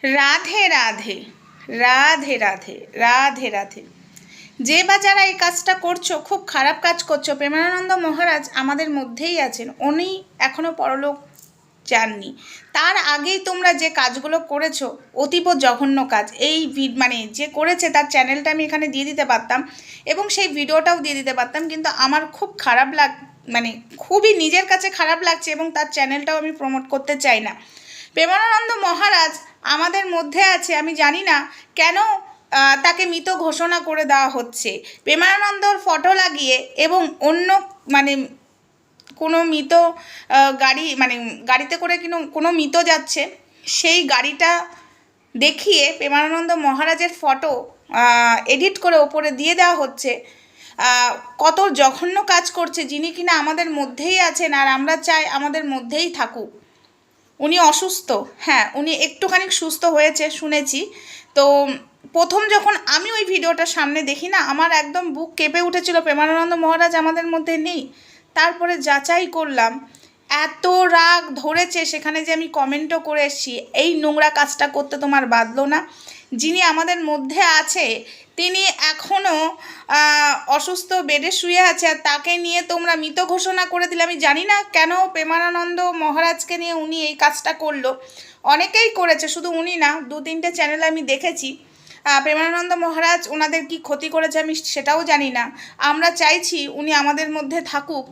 রাধে রাধে রাধে রাধে রাধে রাধে। যে বা যারা এই কাজটা করছো, খুব খারাপ কাজ করছো। প্রেমানন্দ মহারাজ আমাদের মধ্যেই আছেন, উনি এখনও পরলোক যাননি। তার আগেই তোমরা যে কাজগুলো করেছো অতীব জঘন্য কাজ। এই মানে যে করেছে তার চ্যানেলটা আমি এখানে দিয়ে দিতে পারতাম এবং সেই ভিডিওটাও দিয়ে দিতে পারতাম, কিন্তু আমার খুব খারাপ মানে খুবই নিজের কাছে খারাপ লাগছে এবং তার চ্যানেলটাও আমি প্রমোট করতে চাই না। প্রেমানন্দ মহারাজ আমাদের মধ্যে আছে, আমি জানি না কেন তাকে মৃত ঘোষণা করে দেওয়া হচ্ছে। প্রেমানন্দর ফটো লাগিয়ে এবং অন্য মানে কোনো মৃত গাড়ি মানে গাড়িতে করে কোনো মৃত যাচ্ছে, সেই গাড়িটা দেখিয়ে প্রেমানন্দ মহারাজের ফটো এডিট করে ওপরে দিয়ে দেওয়া হচ্ছে। কত জঘন্য কাজ করছে, যিনি কিনা আমাদের মধ্যেই আছেন আর আমরা চাই আমাদের মধ্যেই থাকুক। উনি অসুস্থ, হ্যাঁ উনি একটুখানি সুস্থ হয়েছে শুনেছি। তো প্রথম যখন আমি ওই ভিডিওটা সামনে দেখি না, আমার একদম বুক কেঁপে উঠেছিল, প্রেমানন্দ মহারাজ আমাদের মধ্যে নেই। তারপরে যাচাই করলাম, এত রাগ ধরেছে সেখানে যে আমি কমেন্টও করে এসেছি, এই নোংরা কাজটা করতে তোমার বাধলো না? যিনি আমাদের মধ্যে আছে তিনি এখনও অসুস্থ বেডে শুয়ে আছে, আর তাকে নিয়ে তোমরা মৃত ঘোষণা করে দিলে। আমি জানি না কেন প্রেমানন্দ মহারাজকে নিয়ে উনি এই কাজটা করলো। অনেকেই করেছে, শুধু উনি না, 2-3টে চ্যানেলে আমি দেখেছি। প্রেমানন্দ মহারাজ ওনাদের কি ক্ষতি করেছে আমি সেটাও জানি না। আমরা চাইছি উনি আমাদের মধ্যে থাকুক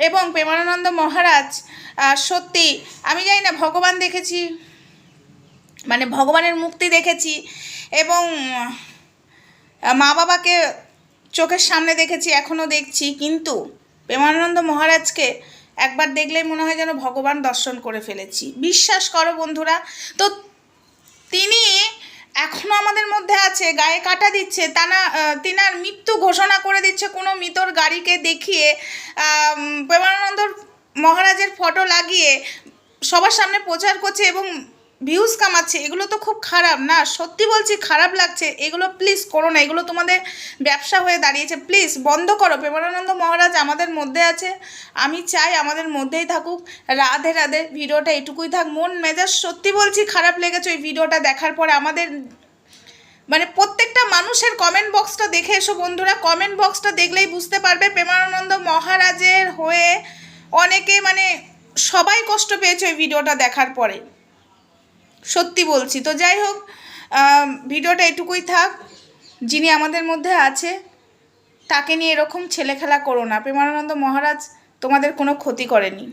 এবং প্রেমানন্দ মহারাজ সত্যি, আমি জানি না, ভগবান দেখেছি, মানে ভগবানের মুক্তি দেখেছি এবং মা বাবাকে চোখের সামনে দেখেছি, এখনও দেখছি, কিন্তু প্রেমানন্দ মহারাজকে একবার দেখলেই মনে হয় যেন ভগবান দর্শন করে ফেলেছি। বিশ্বাস করো বন্ধুরা। তো তিনি এখনও আমাদের মধ্যে আছে, গায়ে কাটা দিচ্ছে, তিনার মৃত্যু ঘোষণা করে দিচ্ছে কোনো মৃতর গাড়িকে দেখিয়ে, প্রেমানন্দর মহারাজের ফটো লাগিয়ে সবার সামনে প্রচার করছে এবং ভিউজ কামাচ্ছে। এগুলো তো খুব খারাপ না? সত্যি বলছি, খারাপ লাগছে। এগুলো প্লিজ করো না, এগুলো তোমাদের ব্যবসা হয়ে দাঁড়িয়েছে। প্লিজ বন্ধ করো। প্রেমানন্দ মহারাজ আমাদের মধ্যে আছে, আমি চাই আমাদের মধ্যেই থাকুক। রাধে রাধে। ভিডিওটা এটুকুই থাক। মন মেজাজ সত্যি বলছি খারাপ লেগেছে ওই ভিডিওটা দেখার পরে। আমাদের মানে প্রত্যেকটা মানুষের কমেন্ট বক্সটা দেখে এসো বন্ধুরা। কমেন্ট বক্সটা দেখলেই বুঝতে পারবে প্রেমানন্দ মহারাজের হয়ে অনেকে মানে সবাই কষ্ট পেয়েছে ওই ভিডিওটা দেখার পরে, সত্যি বলছি। তো যাই হোক, ভিডিওটা এটুকুই থাক। যিনি আমাদের মধ্যে আছে তাকে নিয়ে এরকম ছেলেখেলা করো না। প্রেমানন্দ মহারাজ তোমাদের কোনো ক্ষতি করেনি।